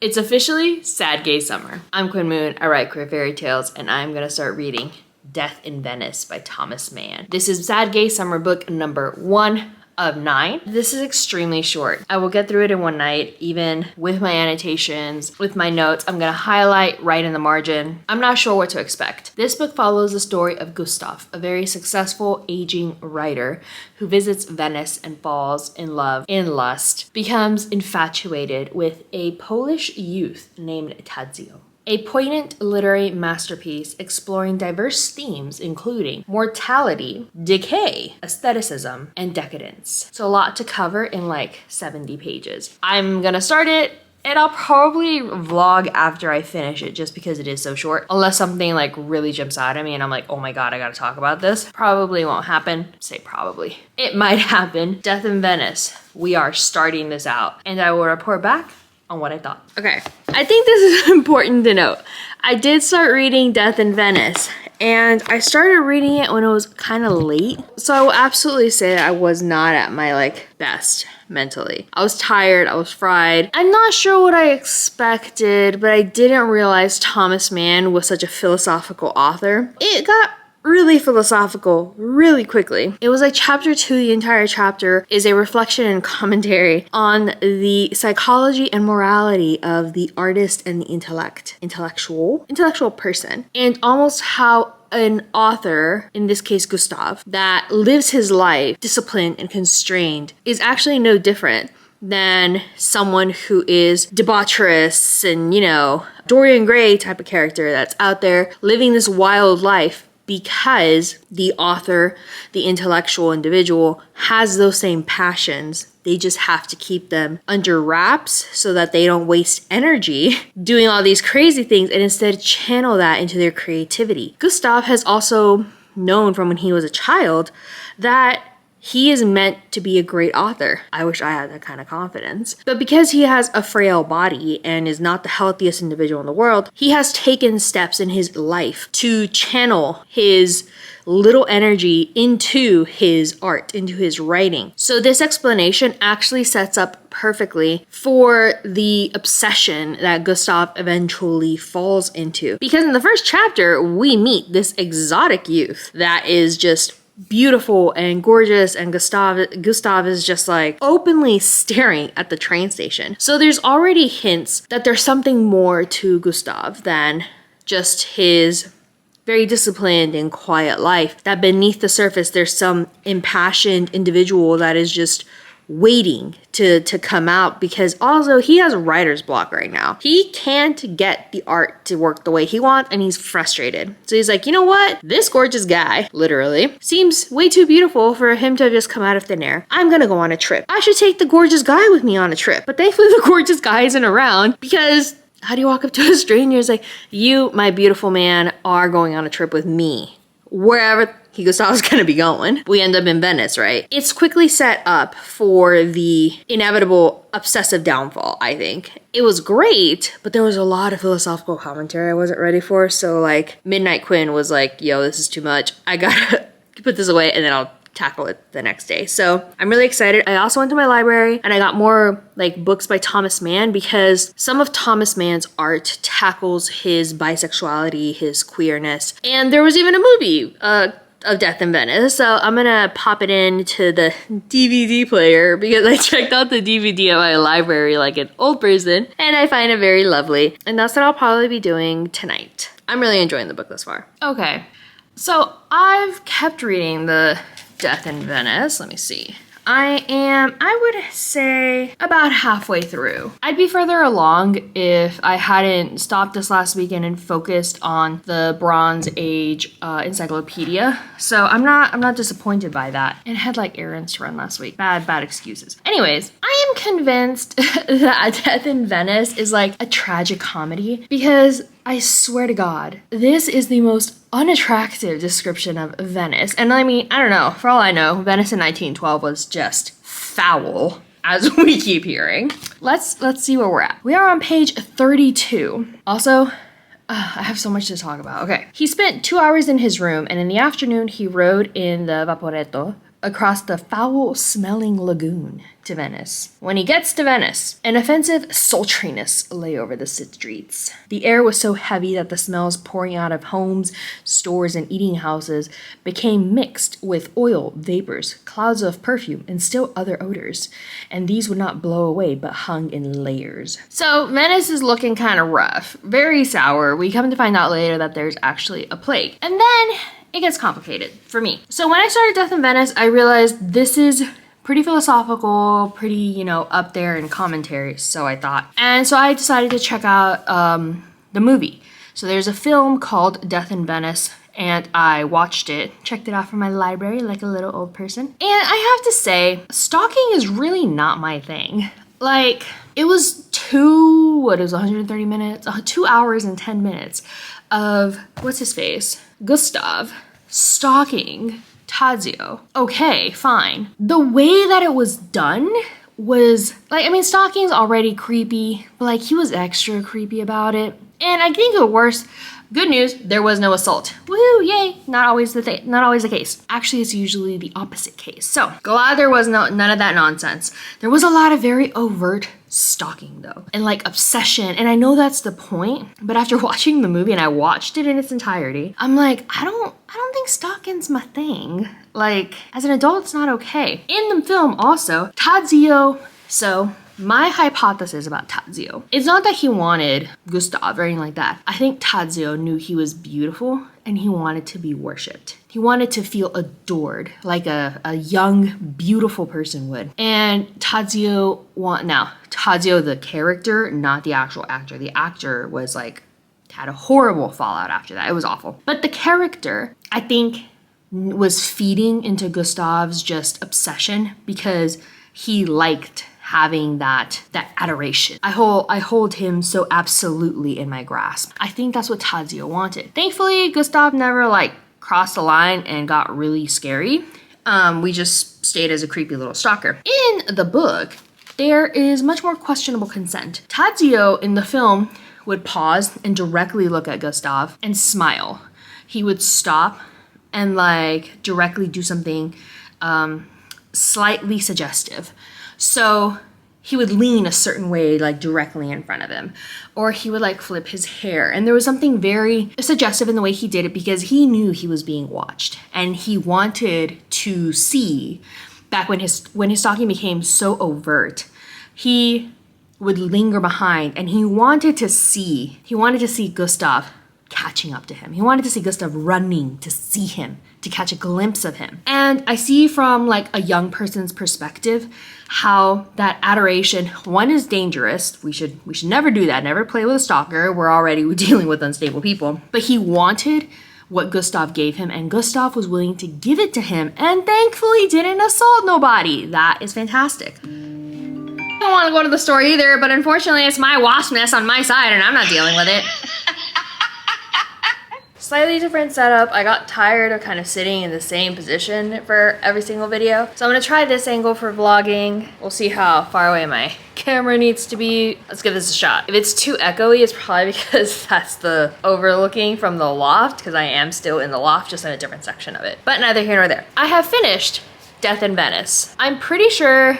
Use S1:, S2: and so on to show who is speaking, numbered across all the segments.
S1: It's officially sad gay summer. I'm Quinn Moone, I write queer fairy tales, and I'm gonna start reading Death in Venice by Thomas Mann. This is sad gay summer book number 1 of 9. This is extremely short. I will get through it in one night, even with my annotations, with my notes. I'm gonna highlight right in the margin. I'm not sure what to expect. This book follows the story of Gustav, a very successful aging writer who visits Venice and falls in love in lust, becomes infatuated with a Polish youth named Tadzio. A poignant literary masterpiece exploring diverse themes including mortality, decay, aestheticism, and decadence. So a lot to cover in like 70 pages. I'm gonna start it and I'll probably vlog after I finish it just because it is so short. Unless something like really jumps out at me and I'm like, oh my god, I gotta talk about this. Probably won't happen. Say probably. It might happen. Death in Venice. We are starting this out and I will report back on what I thought. Okay, I think this is important to note. I did start reading Death in Venice and I started reading it when it was kind of late. So I will absolutely say that I was not at my like best mentally. I was tired, I was fried. I'm not sure what I expected, but I didn't realize Thomas Mann was such a philosophical author. It got really philosophical really quickly. It was like chapter 2, the entire chapter is a reflection and commentary on the psychology and morality of the artist and the intellectual person, and almost how an author, in this case Gustav, that lives his life disciplined and constrained is actually no different than someone who is debaucherous and, you know, Dorian Gray type of character that's out there living this wild life because the author, the intellectual individual, has those same passions. They just have to keep them under wraps so that they don't waste energy doing all these crazy things and instead channel that into their creativity. Gustav has also known from when he was a child that he is meant to be a great author. I wish I had that kind of confidence. But because he has a frail body and is not the healthiest individual in the world, he has taken steps in his life to channel his little energy into his art, into his writing. So this explanation actually sets up perfectly for the obsession that Gustav eventually falls into. Because in the first chapter, we meet this exotic youth that is just beautiful and gorgeous, and Gustav is just like openly staring at the train station. So there's already hints that there's something more to Gustav than just his very disciplined and quiet life, that beneath the surface there's some impassioned individual that is just waiting to come out, because also he has writer's block right now. He can't get the art to work the way he wants and he's frustrated. So he's like, you know what? This gorgeous guy, literally, seems way too beautiful for him to just come out of thin air. I'm gonna go on a trip. I should take the gorgeous guy with me on a trip. But thankfully the gorgeous guy isn't around, because how do you walk up to a stranger and say, you, my beautiful man, are going on a trip with me? Wherever Gustav's gonna be going. We end up in Venice, right? It's quickly set up for the inevitable obsessive downfall, I think. It was great, but there was a lot of philosophical commentary I wasn't ready for. So like Midnight Quinn was like, yo, this is too much. I gotta put this away and then I'll tackle it the next day. So I'm really excited. I also went to my library and I got more like books by Thomas Mann, because some of Thomas Mann's art tackles his bisexuality, his queerness. And there was even a movie, of Death in Venice. So I'm gonna pop it into the DVD player because I checked out the DVD at my library like an old person and I find it very lovely. And that's what I'll probably be doing tonight. I'm really enjoying the book thus far. Okay, so I've kept reading the Death in Venice. Let me see. I would say about halfway through. I'd be further along if I hadn't stopped this last weekend and focused on the Bronze Age encyclopedia. So I'm not disappointed by that. And had like errands to run last week. Bad excuses. Anyways, I am convinced that Death in Venice is like a tragic comedy, because I swear to God, this is the most unattractive description of Venice. And I mean, I don't know, for all I know, Venice in 1912 was just foul, as we keep hearing. Let's see where we're at. We are on page 32. Also, I have so much to talk about. Okay. He spent 2 hours in his room, and in the afternoon he rode in the Vaporetto across the foul-smelling lagoon to Venice. When he gets to Venice, an offensive sultriness lay over the streets. The air was so heavy that the smells pouring out of homes, stores, and eating houses became mixed with oil, vapors, clouds of perfume, and still other odors, and these would not blow away but hung in layers. So Venice is looking kind of rough, very sour. We come to find out later that there's actually a plague. And then it gets complicated for me. So when I started Death in Venice, I realized this is pretty philosophical, pretty, you know, up there in commentary, so I thought. And so I decided to check out the movie. So there's a film called Death in Venice, and I watched it, checked it out from my library like a little old person. And I have to say, stalking is really not my thing. Like, it was 130 minutes? 2 hours and 10 minutes of, what's his face? Gustav stalking Tadzio. Okay, fine. The way that it was done was, like, I mean, stalking's already creepy, but like, he was extra creepy about it. And I think the worst, good news, there was no assault. Woohoo, yay, not always the case. Actually, it's usually the opposite case. So, glad there was none of that nonsense. There was a lot of very overt stalking though, and like obsession, and I know that's the point, but after watching the movie, and I watched it in its entirety, I'm like, I don't think stalking's my thing. Like, as an adult, it's not okay. In the film also, Tadzio, so my hypothesis about Tadzio, it's not that he wanted Gustav or anything like that. I think Tadzio knew he was beautiful and he wanted to be worshipped. He wanted to feel adored like a young, beautiful person would. And Tadzio, Tadzio the character, not the actual actor. The actor was like, had a horrible fallout after that. It was awful. But the character, I think, was feeding into Gustav's just obsession because he liked having that adoration. I hold him so absolutely in my grasp. I think that's what Tadzio wanted. Thankfully, Gustav never like crossed the line and got really scary. We just stayed as a creepy little stalker. In the book, there is much more questionable consent. Tadzio in the film would pause and directly look at Gustav and smile. He would stop and like directly do something slightly suggestive. So he would lean a certain way, like directly in front of him, or he would like flip his hair. And there was something very suggestive in the way he did it because he knew he was being watched and he wanted to see, back when his stalking became so overt, he would linger behind and he wanted to see Gustav catching up to him. He wanted to see Gustav running to see him, to catch a glimpse of him. And I see from like a young person's perspective how that adoration, one, is dangerous. We should never do that. Never play with a stalker. We're already dealing with unstable people. But he wanted what Gustav gave him, and Gustav was willing to give it to him, and thankfully didn't assault nobody. That is fantastic. I don't want to go to the store either, but unfortunately it's my wasp nest on my side and I'm not dealing with it. Slightly different setup. I got tired of kind of sitting in the same position for every single video. So I'm gonna try this angle for vlogging. We'll see how far away my camera needs to be. Let's give this a shot. If it's too echoey, it's probably because that's the overlooking from the loft, because I am still in the loft, just in a different section of it. But neither here nor there. I have finished Death in Venice. I'm pretty sure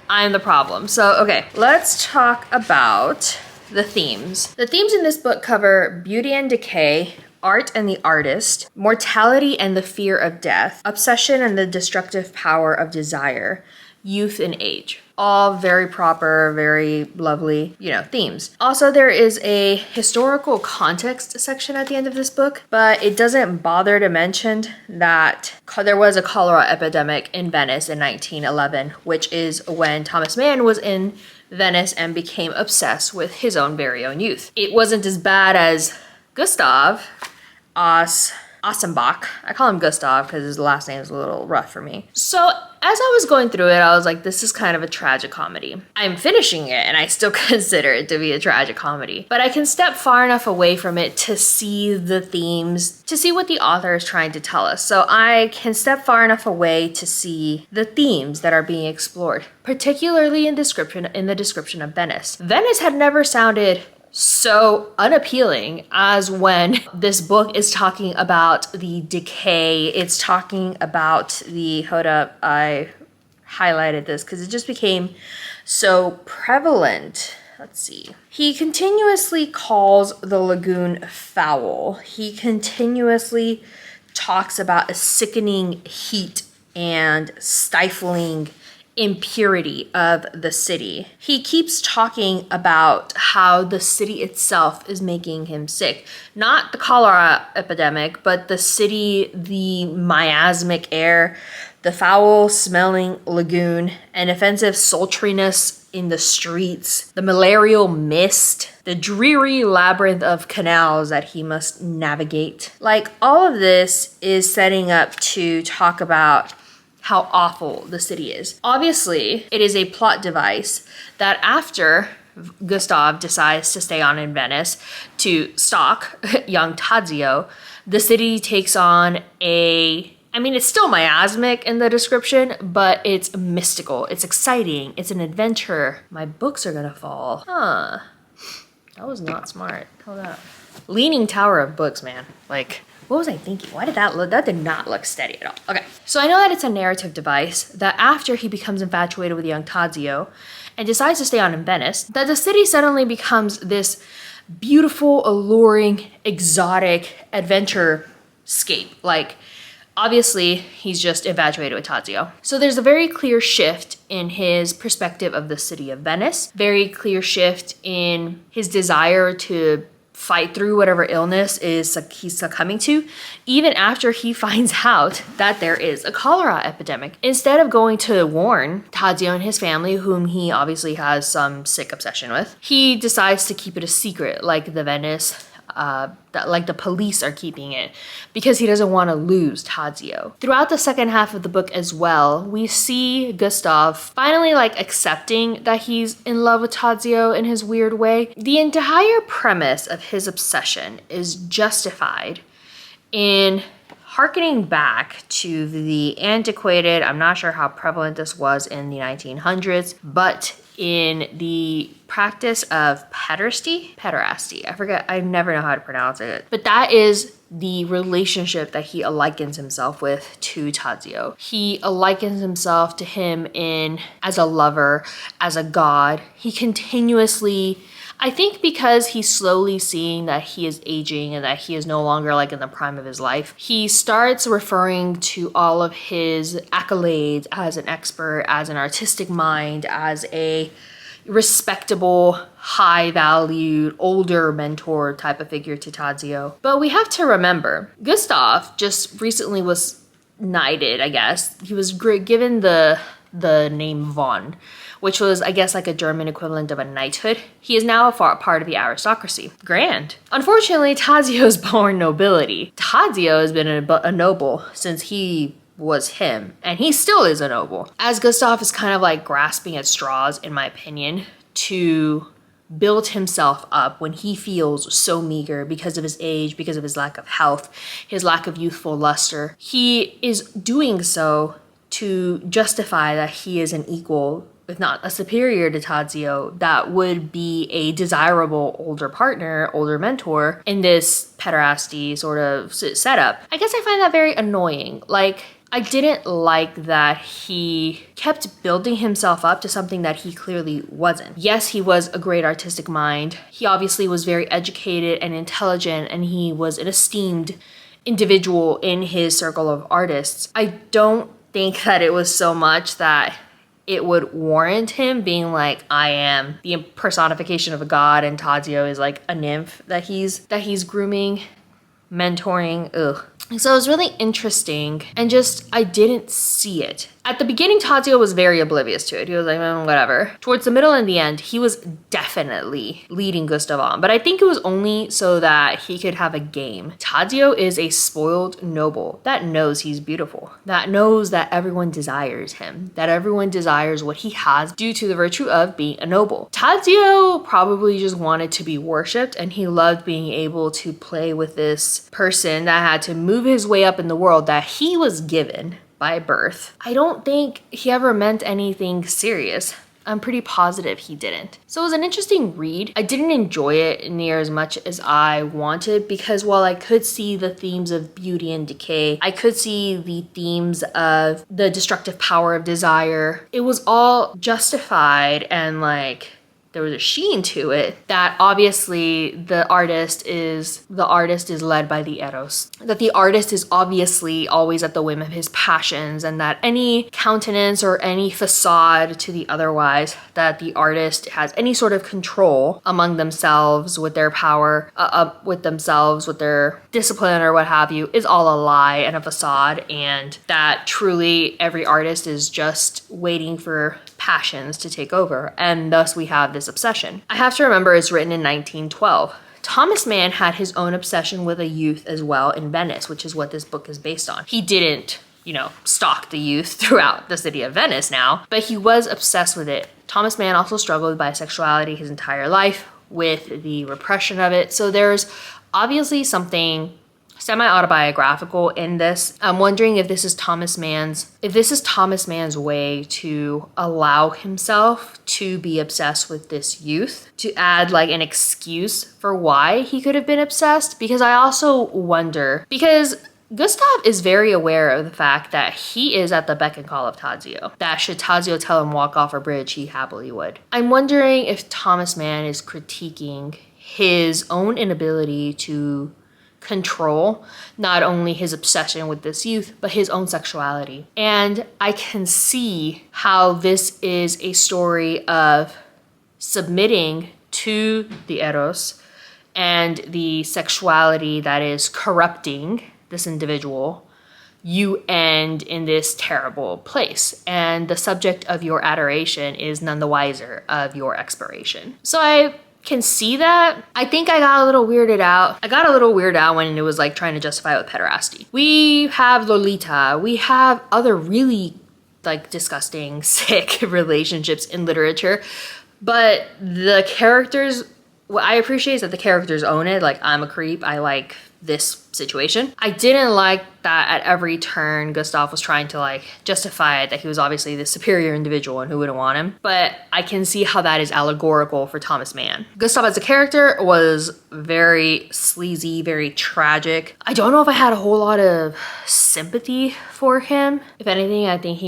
S1: I'm the problem. So, okay, let's talk about the themes. The themes in this book cover beauty and decay, art and the artist, mortality and the fear of death, obsession and the destructive power of desire, youth and age. All very proper, very lovely, themes. Also, there is a historical context section at the end of this book, but it doesn't bother to mention that there was a cholera epidemic in Venice in 1911, which is when Thomas Mann was in Venice and became obsessed with his own very own youth. It wasn't as bad as Gustav Ossenbach. I call him Gustav because his last name is a little rough for me. So as I was going through it, I was like, this is kind of a tragic comedy. I'm finishing it and I still consider it to be a tragic comedy, but I can step far enough away from it to see the themes, to see what the author is trying to tell us. So I can step far enough away to see the themes that are being explored, particularly in the description of Venice. Venice had never sounded so unappealing as when this book is talking about the decay. It's talking about the, hold up, I highlighted this because it just became so prevalent. Let's see. He continuously calls the lagoon foul. He continuously talks about a sickening heat and stifling impurity of the city. He keeps talking about how the city itself is making him sick. Not the cholera epidemic, but the city, the miasmic air, the foul-smelling lagoon, an offensive sultriness in the streets, the malarial mist, the dreary labyrinth of canals that he must navigate. Like, all of this is setting up to talk about how awful the city is. Obviously, it is a plot device that after Gustav decides to stay on in Venice to stalk young Tadzio, the city takes on it's still miasmic in the description, but it's mystical, it's exciting, it's an adventure. My books are gonna fall. Huh. That was not smart. Hold up. Leaning tower of books, man. Like, what was I thinking? Why did that look? That did not look steady at all. Okay, so I know that it's a narrative device that after he becomes infatuated with young Tadzio and decides to stay on in Venice, that the city suddenly becomes this beautiful, alluring, exotic adventure scape. Like, obviously, he's just infatuated with Tadzio. So there's a very clear shift in his perspective of the city of Venice, very clear shift in his desire to fight through whatever illness he's succumbing to, even after he finds out that there is a cholera epidemic. Instead of going to warn Tadzio and his family, whom he obviously has some sick obsession with, he decides to keep it a secret, like the Venice like the police are keeping it, because he doesn't want to lose Tadzio. Throughout the second half of the book as well, we see Gustav finally accepting that he's in love with Tadzio in his weird way. The entire premise of his obsession is justified in harkening back to the antiquated, I'm not sure how prevalent this was in the 1900s, but in the practice of pederasty, I forget, I never know how to pronounce it, but that is the relationship that he likens himself with to Tadzio. He likens himself to him as a lover, as a god. He continuously, I think because he's slowly seeing that he is aging and that he is no longer in the prime of his life, he starts referring to all of his accolades as an expert, as an artistic mind, as a respectable, high-valued, older mentor type of figure to Tadzio. But we have to remember, Gustav just recently was knighted, I guess. He was given the name von, which was, I guess, a German equivalent of a knighthood. He is now a part of the aristocracy. Grand. Unfortunately, Tadzio is born nobility. Tadzio has been a noble since he was him, and he still is a noble. As Gustav is kind of grasping at straws, in my opinion, to build himself up when he feels so meager because of his age, because of his lack of health, his lack of youthful luster. He is doing so to justify that he is an equal, if not a superior to Tadzio, that would be a desirable older partner, older mentor in this pederasty sort of setup. I guess I find that very annoying. I didn't like that he kept building himself up to something that he clearly wasn't. Yes, he was a great artistic mind. He obviously was very educated and intelligent, and he was an esteemed individual in his circle of artists. I don't think that it was so much that it would warrant him being I am the personification of a god, and Tadzio is a nymph that he's grooming, mentoring. Ugh. So it was really interesting, and I didn't see it. At the beginning, Tadzio was very oblivious to it. He was whatever. Towards the middle and the end, he was definitely leading Gustav on, but I think it was only so that he could have a game. Tadzio is a spoiled noble that knows he's beautiful, that knows that everyone desires him, that everyone desires what he has due to the virtue of being a noble. Tadzio probably just wanted to be worshipped, and he loved being able to play with this person that had to move his way up in the world that he was given by birth. I don't think he ever meant anything serious I'm pretty positive he didn't. So it was an interesting read. I didn't enjoy it near as much as I wanted because while I could see the themes of beauty and decay, I could see the themes of the destructive power of desire. It was all justified and like there was a sheen to it that obviously the artist is led by the eros, that the artist is obviously always at the whim of his passions, and that any countenance or any facade to the otherwise, that the artist has any sort of control among themselves with their power, with themselves, with their discipline or what have you, is all a lie and a facade, and that truly every artist is just waiting for passions to take over, and thus we have this obsession. I have to remember it's written in 1912. Thomas Mann had his own obsession with a youth as well in Venice, which is what this book is based on. He didn't, stalk the youth throughout the city of Venice now, but he was obsessed with it. Thomas Mann also struggled with bisexuality his entire life, with the repression of it. So there's obviously something semi-autobiographical in this. I'm wondering if this is Thomas Mann's way to allow himself to be obsessed with this youth, to add like an excuse for why he could have been obsessed. Because I also wonder, because Gustav is very aware of the fact that he is at the beck and call of Tadzio, that should Tadzio tell him walk off a bridge, he happily would. I'm wondering if Thomas Mann is critiquing his own inability to control not only his obsession with this youth, but his own sexuality. And I can see how this is a story of submitting to the eros and the sexuality that is corrupting this individual. You end in this terrible place, and the subject of your adoration is none the wiser of your expiration. So I can see that. I think I got a little weirded out. I got a little weirded out when it was like trying to justify it with pederasty. We have Lolita. We have other really like disgusting, sick relationships in literature. But the characters, what I appreciate is that the characters own it. Like, I'm a creep. I like this situation. I didn't like that at every turn Gustav was trying to like justify it, that he was obviously the superior individual and who wouldn't want him. But I can see how that is allegorical for Thomas Mann. Gustav as a character was very sleazy, very tragic. I don't know if I had a whole lot of sympathy for him. If anything, I think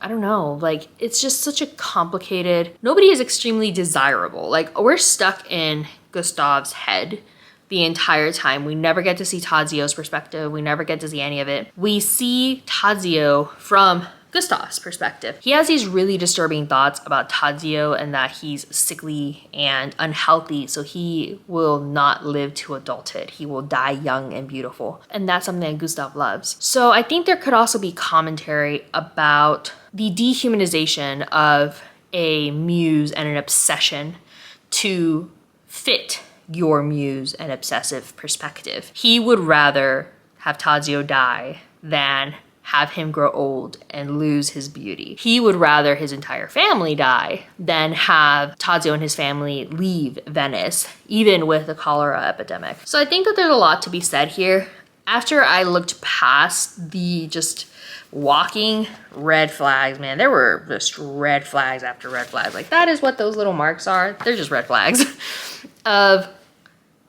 S1: I don't know, like it's just such a complicated, nobody is extremely desirable. Like we're stuck in Gustav's head the entire time. We never get to see Tadzio's perspective. We never get to see any of it. We see Tadzio from Gustav's perspective. He has these really disturbing thoughts about Tadzio and that he's sickly and unhealthy, so he will not live to adulthood. He will die young and beautiful. And that's something that Gustav loves. So I think there could also be commentary about the dehumanization of a muse and an obsession to fit your muse and obsessive perspective. He would rather have Tadzio die than have him grow old and lose his beauty. He would rather his entire family die than have Tadzio and his family leave Venice, even with the cholera epidemic. So I think that there's a lot to be said here. After I looked past the just walking red flags, man, there were just red flags after red flags. Like that is what those little marks are. They're just red flags of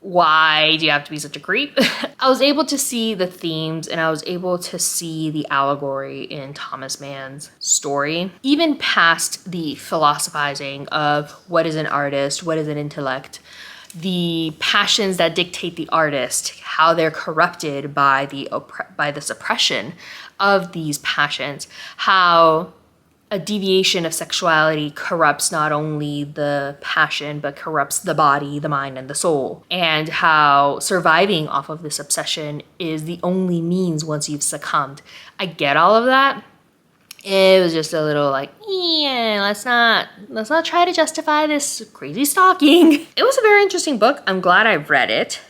S1: why do you have to be such a creep? I was able to see the themes and I was able to see the allegory in Thomas Mann's story, even past the philosophizing of what is an artist, what is an intellect, the passions that dictate the artist, how they're corrupted by the suppression of these passions, how a deviation of sexuality corrupts not only the passion, but corrupts the body, the mind, and the soul. And how surviving off of this obsession is the only means once you've succumbed. I get all of that. It was just a little like, yeah, let's not try to justify this crazy stalking. It was a very interesting book. I'm glad I read it.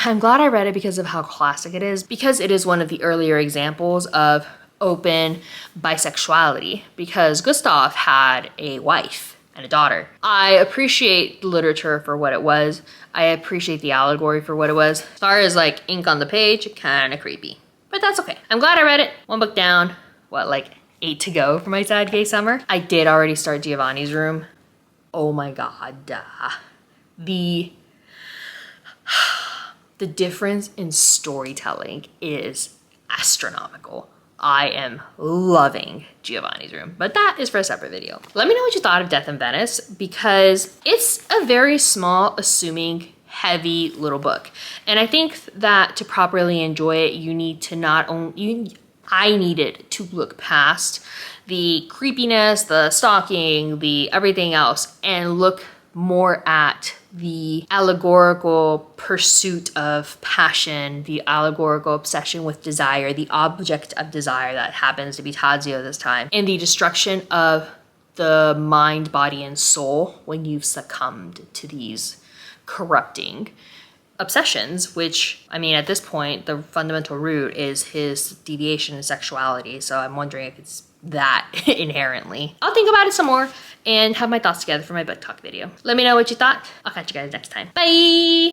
S1: I'm glad I read it because of how classic it is, because it is one of the earlier examples of open bisexuality, because Gustav had a wife and a daughter. I appreciate the literature for what it was. I appreciate the allegory for what it was. As far as like ink on the page, kind of creepy, but that's okay. I'm glad I read it. One book down, like 8 to go for my sad gay summer. I did already start Giovanni's Room. Oh my God. The difference in storytelling is astronomical. I am loving Giovanni's room, but that is for a separate video. Let me know what you thought of Death in Venice, because it's a very small, assuming, heavy little book. And I think that to properly enjoy it, you need to not only, I needed to look past the creepiness, the stalking, the everything else, and look more at the allegorical pursuit of passion, the allegorical obsession with desire, the object of desire that happens to be Tadzio this time, and the destruction of the mind, body, and soul when you've succumbed to these corrupting obsessions, which, I mean, at this point, the fundamental root is his deviation in sexuality. So I'm wondering if it's that inherently. I'll think about it some more and have my thoughts together for my book talk video. Let me know what you thought. I'll catch you guys next time. Bye!